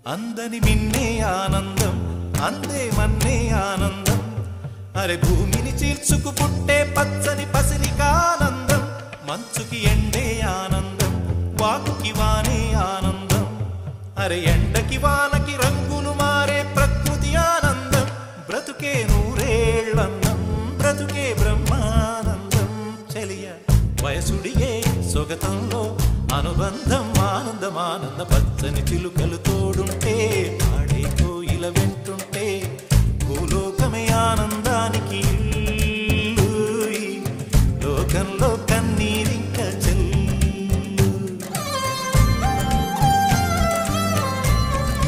అందని మిన్నే ఆనందం అందే మన్నే ఆనందం అరే భూమిని చీల్చుకు పుట్టే పచ్చని పసిరికానందం మంచుకి ఎండే ఆనందం వాకుకి వానే ఆనందం అరే ఎండకి వానకి రంగులు మారే ప్రకృతి ఆనందం బ్రతుకే నూరేళ్ళందం బ్రతుకే బ్రహ్మానందం చెలియ వయసుడిగే సొగతంలో అనుబంధం ఆనందం ఆనంద పచ్చని చిలుకలు